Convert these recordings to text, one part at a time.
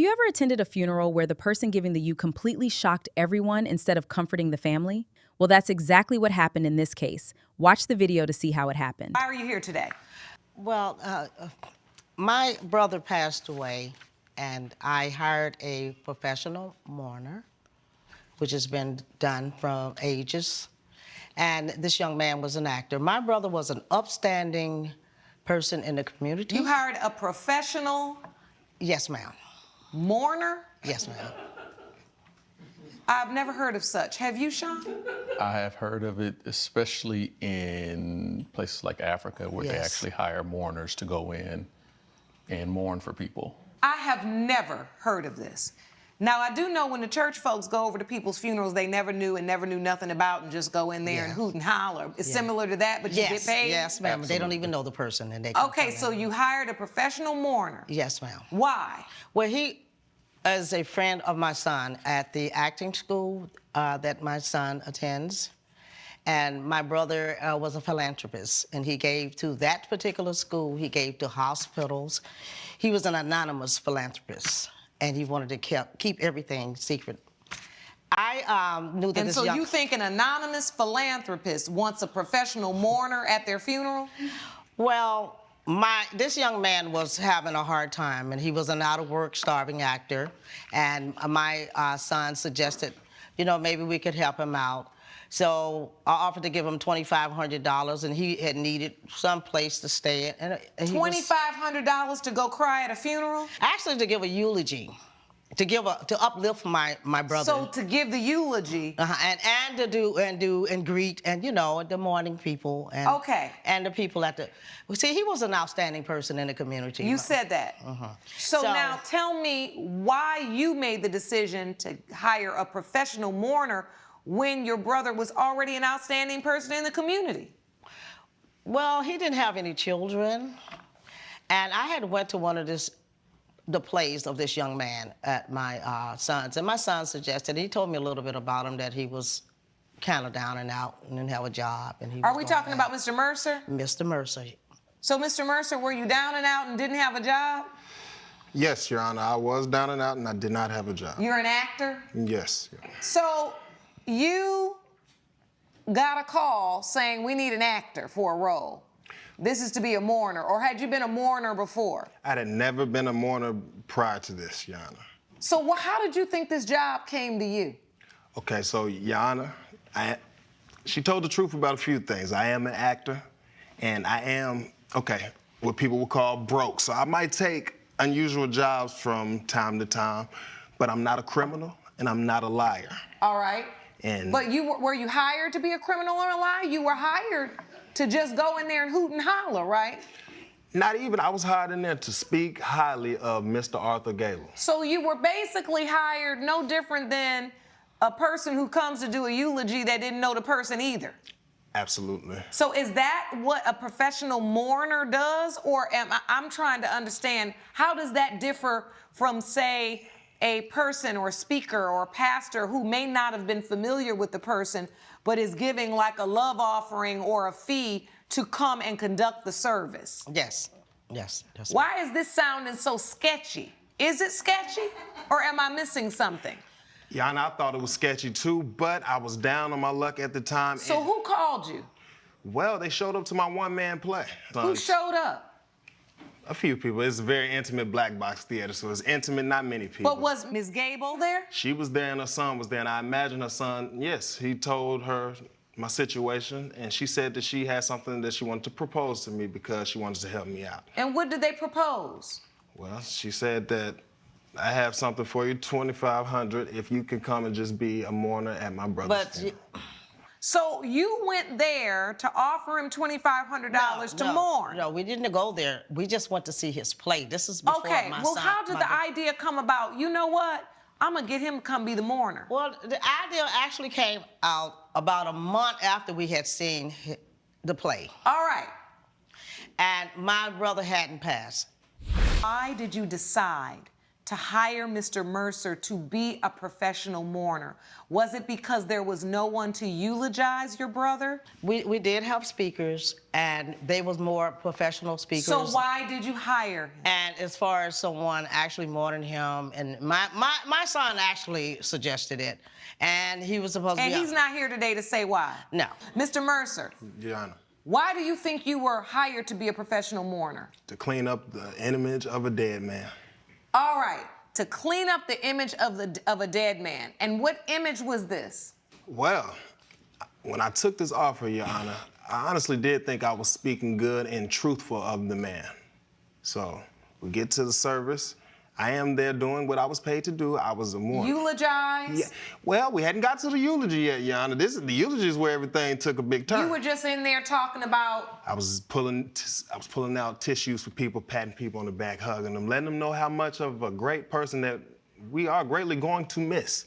you ever attended a funeral where the person giving the completely shocked everyone instead of comforting the family? Well, that's exactly what happened in this case. Watch the video to see how it happened. Why are you here today? Well, my brother passed away, and I hired a professional mourner, which has been done from ages. And this young man was an actor. My brother was an upstanding person in the community. You hired a professional Yes, ma'am. mourner? Yes, ma'am. I've never heard of such. Have you, Sean? I have heard of it, especially in places like Africa, where they Yes. actually hire mourners to go in and mourn for people. I have never heard of this. Now, I do know when the church folks go over to people's funerals they never knew nothing about and just go in there and Yeah. hoot and holler. It's Yeah. similar to that, but you Yes, get paid? yes, ma'am. They don't even know the person, and they Okay, so you hired a professional mourner. Yes, ma'am. Why? Well, he is a friend of my son at the acting school that my son attends. And my brother was a philanthropist, and he gave to that particular school, he gave to hospitals. He was an anonymous philanthropist, and he wanted to keep everything secret. I knew that And this so young... you think an anonymous philanthropist wants a professional mourner at their funeral? Well, this young man was having a hard time, and he was an out-of-work, starving actor. And my son suggested, you know, maybe we could help him out. So I offered to give him $2,500, and he had needed some place to stay. And $2,500 to go cry at a funeral? Actually, to give a eulogy, to uplift my brother. So to give the eulogy. And to do and greet, and you know, the mourning people, and Okay. and the people at the... Well, see, he was an outstanding person in the community. You said that. So now tell me why you made the decision to hire a professional mourner when your brother was already an outstanding person in the community. Well, he didn't have any children, and I had went to one of the plays of this young man at my son's, and my son suggested, he told me a little bit about him, that he was kind of down and out and didn't have a job. And he Are we talking about Mr. Mercer? Mr. Mercer. So, Mr. Mercer, were you down and out and didn't have a job? Yes, Your Honor, I was down and out, and I did not have a job. You're an actor? Yes. So you got a call saying we need an actor for a role. This is to be a mourner, or had you been a mourner before? I had never been a mourner prior to this, Your Honor. So how did you think this job came to you? Okay, so Your Honor, she told the truth about a few things. I am an actor, and I am, okay, what people would call broke. So I might take unusual jobs from time to time, but I'm not a criminal, and I'm not a liar. All right. And but were you hired to be a criminal or a liar? You were hired to just go in there and hoot and holler, right? not even, I was hired in there to speak highly of Mr. Arthur Gable. So you were basically hired no different than a person who comes to do a eulogy that didn't know the person either. Absolutely. So is that what a professional mourner does? Or I'm trying to understand, how does that differ from, say, a person or a speaker or a pastor who may not have been familiar with the person, but is giving like a love offering or a fee to come and conduct the service? Yes, yes. Why is this sounding so sketchy? Is it sketchy, or am I missing something? Yeah, and I thought it was sketchy too, but I was down on my luck at the time. So who called you? Well, they showed up to my one-man play. Who showed up? A few people. It's a very intimate black box theater, so it's intimate, not many people. But was Ms. Gable there? She was there and her son was there, and I imagine her son, yes, he told her my situation, and she said that she had something that she wanted to propose to me because she wanted to help me out. And what did they propose? Well, she said that I have something for you, $2,500, if you can come and just be a mourner at my brother's funeral. So you went there to offer him $2,500 to mourn? No, we didn't go there. We just went to see his play. This is before okay, my well, son, how did the idea come about? You know what? I'm gonna get him to come be the mourner. Well, the idea actually came out about a month after we had seen the play. All right. And my brother hadn't passed. Why did you decide to hire Mr. Mercer to be a professional mourner? Was it because there was no one to eulogize your brother? We did have speakers, and they was more professional speakers. So why did you hire him? And as far as someone actually mourning him, and my son actually suggested it, and he was supposed to be. And he's not here today to say why? No. Mr. Mercer, Your Honor, why do you think you were hired to be a professional mourner? to clean up the image of a dead man. All right, to clean up the image of a dead man. And what image was this? Well, when I took this offer, Your Honor, I honestly did think I was speaking good and truthful of the man. So we get to the service. I am there doing what I was paid to do. I was a mourner. Eulogize? Yeah. Well, we hadn't got to the eulogy yet, Your Honor. The eulogy is where everything took a big turn. You were just in there talking about. I was pulling out tissues for people, patting people on the back, hugging them, letting them know how much of a great person that we are greatly going to miss.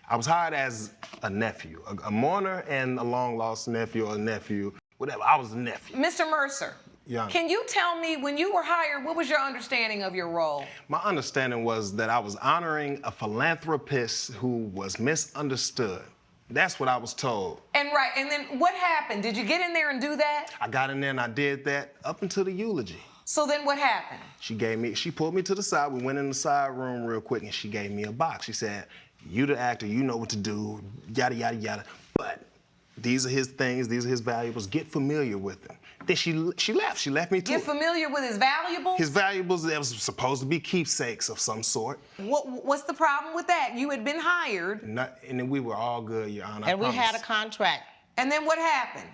I was hired as a nephew, a mourner and a long-lost nephew or nephew, whatever. I was a nephew. Mr. Mercer, Yeah. can you tell me, when you were hired, what was your understanding of your role? My understanding was that I was honoring a philanthropist who was misunderstood. That's what I was told. And then what happened? Did you get in there and do that? I got in there and I did that up until the eulogy. So then what happened? She pulled me to the side. We went in the side room real quick and she gave me a box. She said, "You the actor, you know what to do, yada, yada, yada. But these are his things, these are his valuables. Get familiar with them." Then she left. She left me to Get it. familiar with his valuables? His valuables, that was supposed to be keepsakes of some sort. What's the problem with that? You had been hired. And then we were all good, Your Honor. I And we had a promise. contract. And then what happened?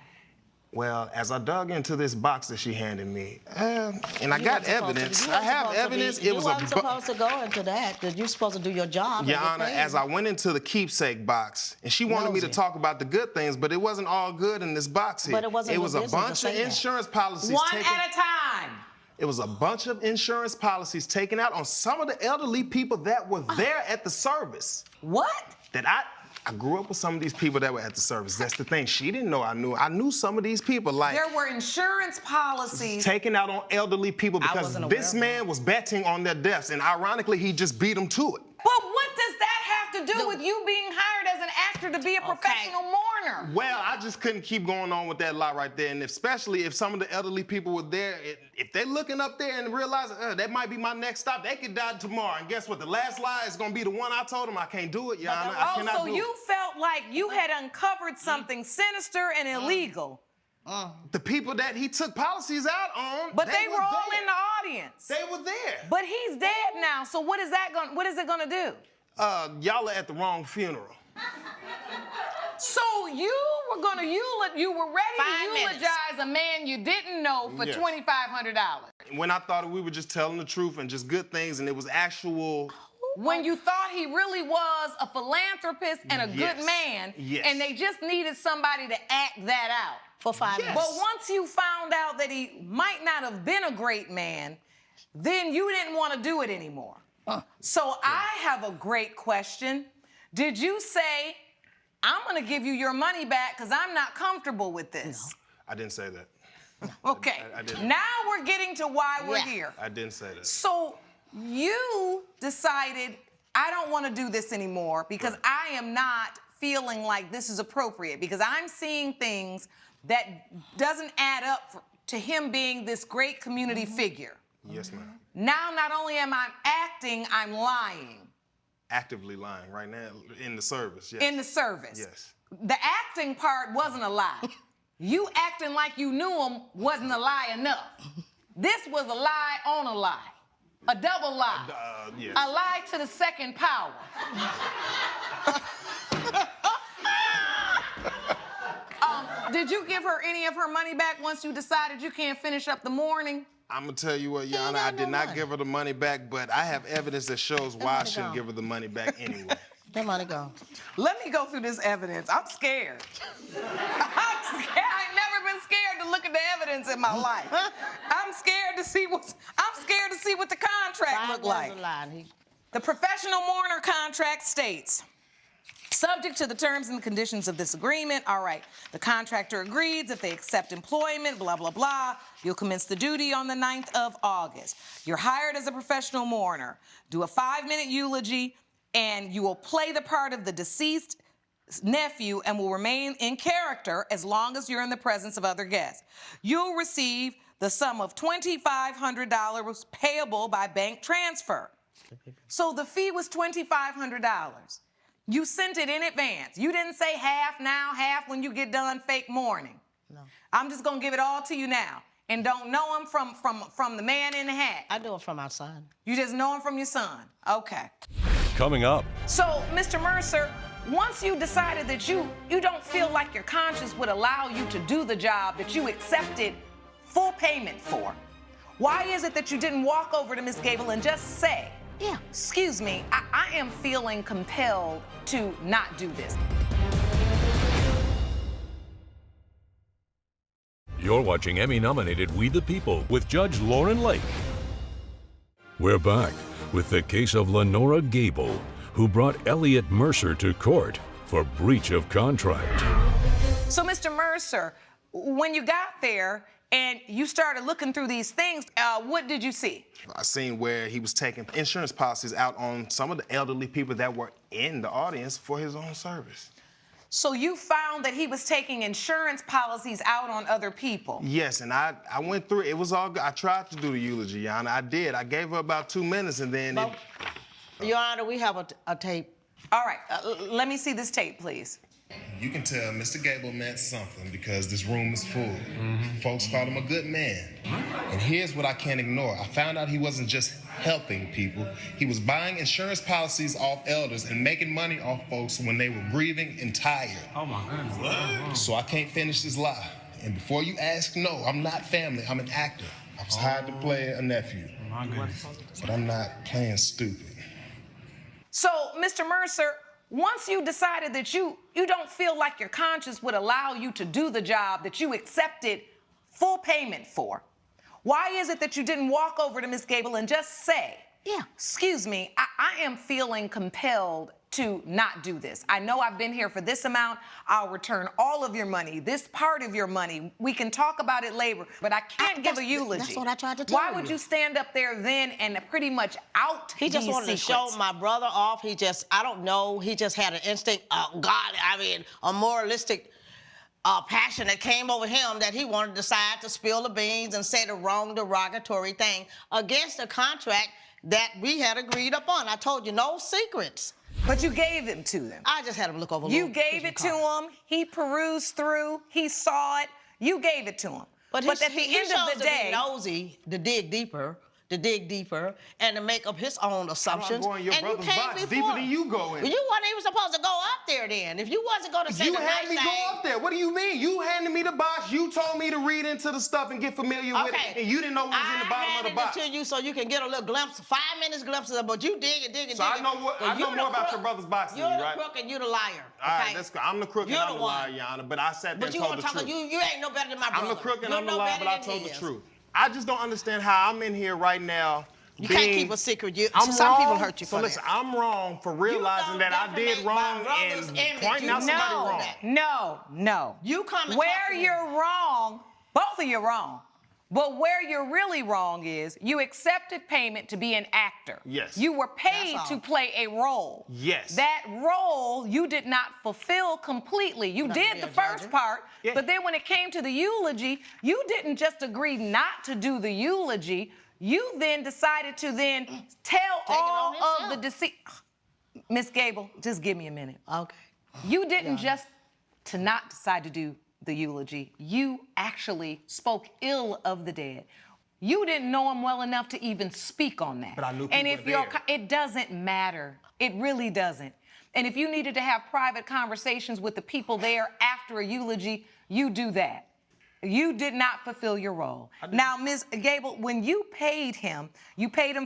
Well, as I dug into this box that she handed me, and I got evidence. You I wasn't have supposed to evidence. be- It was You a wasn't supposed to go into that, because you're supposed to do your job. Your and get Honor, paid. as I went into the keepsake box, and she wanted me to Nosy. talk about the good things, but it wasn't all good in this box here. But it wasn't It your was a business to bunch say of that. insurance policies One taken. at a time. It was a bunch of insurance policies taken out on some of the elderly people that were there at the service. What? That I grew up with some of these people that were at the service. That's the thing. She didn't know I knew. I knew some of these people. Like, There were insurance policies. taken out on elderly people because wasn't aware this of man was betting on their deaths, and ironically, he just beat them to it. But what does that have to do with you being hired as an actor to be a professional mourner? Well, I just couldn't keep going on with that lie right there, and especially if some of the elderly people were there, if they're looking up there and realize that might be my next stop, they could die tomorrow. And guess what? The last lie is gonna be the one I told them I can't do it, Your Honor. I Oh, cannot so do you it. felt like you had uncovered something sinister and illegal. The people that he took policies out on, But they were all there. in the audience. They were there. But he's dead now, so what is it gonna do? Y'all are at the wrong funeral. So you were ready 5 to minutes. eulogize a man you didn't know for Yes. $2,500. When I thought we were just telling the truth and just good things, and it was actual. When you thought he really was a philanthropist and a good Yes. man, Yes. and they just needed somebody to act that out. For 5 Yes. minutes. But once you found out that he might not have been a great man, then you didn't want to do it anymore. So I have a great question. Did you say, "I'm going to give you your money back because I'm not comfortable with this"? I didn't say that. Okay. I didn't. Now we're getting to why we're Yeah. here. I didn't say that. So you decided, I don't want to do this anymore because I am not feeling like this is appropriate, because I'm seeing things that doesn't add up to him being this great community figure. Yes, ma'am. Now, not only am I acting, I'm lying Actively lying right now in the service. Yes. in the service. Yes. The acting part wasn't a lie. You acting like you knew him wasn't a lie enough. This was a lie on a lie. A double lie. Yes. A lie to the second power. Did you give her any of her money back once you decided you can't finish up the mourning? I'm gonna tell you what, Your ain't Honor, got I did no not money. give her the money back, but I have evidence that shows why I money shouldn't gone. give her the money back anyway. That money go. Let me go through this evidence. I'm scared. I'm scared. I've never been scared to look at the evidence in my life. I'm scared to see what the contract looked like. $5 a line. The professional mourner contract states, Subject to the terms and conditions of this agreement, all right, the contractor agrees if they accept employment, blah, blah, blah. You'll commence the duty on the 9th of August. You're hired as a professional mourner. Do a 5-minute eulogy, and you will play the part of the deceased nephew and will remain in character as long as you're in the presence of other guests. You'll receive the sum of $2,500 payable by bank transfer. So the fee was $2,500. You sent it in advance. You didn't say half now, half when you get done fake mourning. No. I'm just gonna give it all to you now. And don't know him from the man in the hat. I know it from my son. You just know him from your son. Okay. Coming up. So, Mr. Mercer, once you decided that you don't feel like your conscience would allow you to do the job that you accepted full payment for, why is it that you didn't walk over to Miss Gable and just say, Yeah. excuse me, I am feeling compelled to not do this? You're watching Emmy-nominated We the People with Judge Lauren Lake. We're back with the case of Lenora Gable, who brought Elliot Mercer to court for breach of contract. So, Mr. Mercer, when you got there and you started looking through these things, what did you see? I seen where he was taking insurance policies out on some of the elderly people that were in the audience for his own service. So you found that he was taking insurance policies out on other people? Yes, and I went through it. It was all good. I tried to do the eulogy, Your Honor. I did. I gave her about 2 minutes, and then Your Honor, we have a tape. All right, let me see this tape, please. You can tell Mr. Gable meant something because this room is full. Folks called him a good man. And here's what I can't ignore. I found out he wasn't just helping people. He was buying insurance policies off elders and making money off folks when they were grieving and tired. Oh my goodness. So I can't finish this lie. And before you ask, no, I'm not family. I'm an actor. I was hired to play a nephew. My goodness. But I'm not playing stupid. So, Mr. Mercer, once you decided that you don't feel like your conscience would allow you to do the job that you accepted full payment for, why is it that you didn't walk over to Miss Gable and just say, Yeah. excuse me, I am feeling compelled to not do this. I know I've been here for this amount. I'll return all of your money, this part of your money. We can talk about it later, but I can't give a eulogy. That's what I tried to tell Why would you stand up there then and pretty much out He just these wanted to secrets? show my brother off. I don't know, he just had an instinct, a moralistic passion that came over him that he wanted to decide to spill the beans and say the wrong derogatory thing against a contract that we had agreed upon. I told you, no secrets. But you gave it to them. I just had him look over. You gave it to him. He perused through. He saw it. You gave it to him. But at the end of the day, to be nosy, to dig deeper, and to make up his own assumptions. I'm going in your and brother's you came box before. deeper than you go in. Well, you weren't even supposed to go up there then. If you wasn't going to say You the had nice me thing. go up there. What do you mean? You handed me the box. You told me to read into the stuff and get familiar with it. And you didn't know what was in the bottom of the box. I handed it to you so you can get a little glimpse, 5 minutes glimpses of it, but you dig it. So I know more about your brother's box than you, right? You're the crook and you're the liar. All Okay? right, I'm the crook and You're I'm the the liar, one. Your Honor. But I sat there But and you told want the to talk, truth. you ain't no better than my brother. I'm the crook and You're I'm the no liar, better but I than told he the is. truth. I just don't understand how I'm in here right now. You can't keep a secret. Some wrong. people hurt you for So listen, that. I'm wrong for realizing that I did defamate my wrong brother's and image. pointing You out somebody know wrong. that. no. You come and where talk to me. you're wrong, both of you wrong. But where you're really wrong is you accepted payment to be an actor. Yes. You were paid That's to all. play a role. Yes. That role you did not fulfill completely. You Not did to the be a first judge. part, Yeah. but then when it came to the eulogy, you didn't just agree not to do the eulogy. You then decided to then tell Take it all on of the himself. deceit. Miss Gable, just give me a minute. Okay. You didn't just to not decide to do the eulogy. You actually spoke ill of the dead. You didn't know him well enough to even speak on that. But I knew and people if were you're, there. it doesn't matter. It really doesn't. And if you needed to have private conversations with the people there after a eulogy, you do that. You did not fulfill your role. Now, Ms. Gable, when you paid him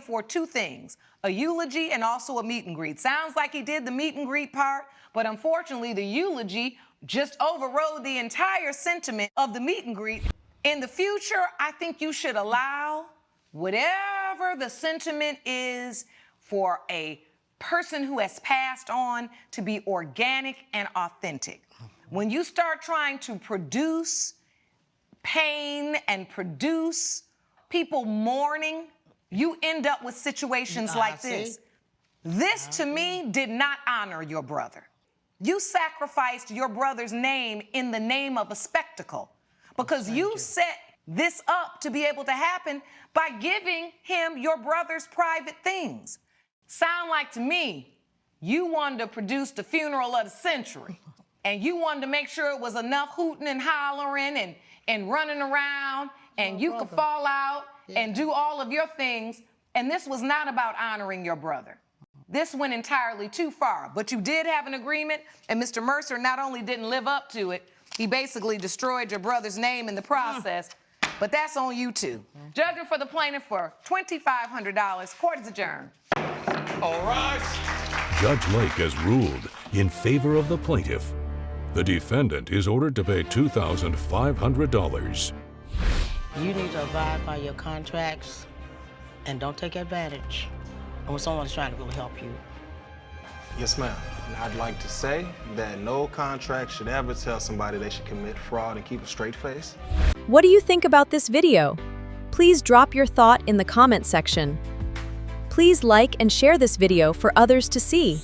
for two things, a eulogy and also a meet and greet. Sounds like he did the meet and greet part, but unfortunately the eulogy just overrode the entire sentiment of the meet and greet. In the future, I think you should allow whatever the sentiment is for a person who has passed on to be organic and authentic. When you start trying to produce pain and produce people mourning, you end up with situations like this. This, to me, did not honor your brother. You sacrificed your brother's name in the name of a spectacle because you set this up to be able to happen by giving him your brother's private things. Sound like to me, you wanted to produce the funeral of the century, and you wanted to make sure it was enough hooting and hollering and running around, and you could fall out and do all of your things, and this was not about honoring your brother. This went entirely too far, but you did have an agreement, and Mr. Mercer not only didn't live up to it, he basically destroyed your brother's name in the process, but that's on you too. Judgment for the plaintiff for $2,500. Court is adjourned. All right. Judge Lake has ruled in favor of the plaintiff. The defendant is ordered to pay $2,500. You need to abide by your contracts and don't take advantage when someone's trying to really help you. Yes, ma'am. And I'd like to say that no contract should ever tell somebody they should commit fraud and keep a straight face. What do you think about this video? Please drop your thought in the comment section. Please like and share this video for others to see.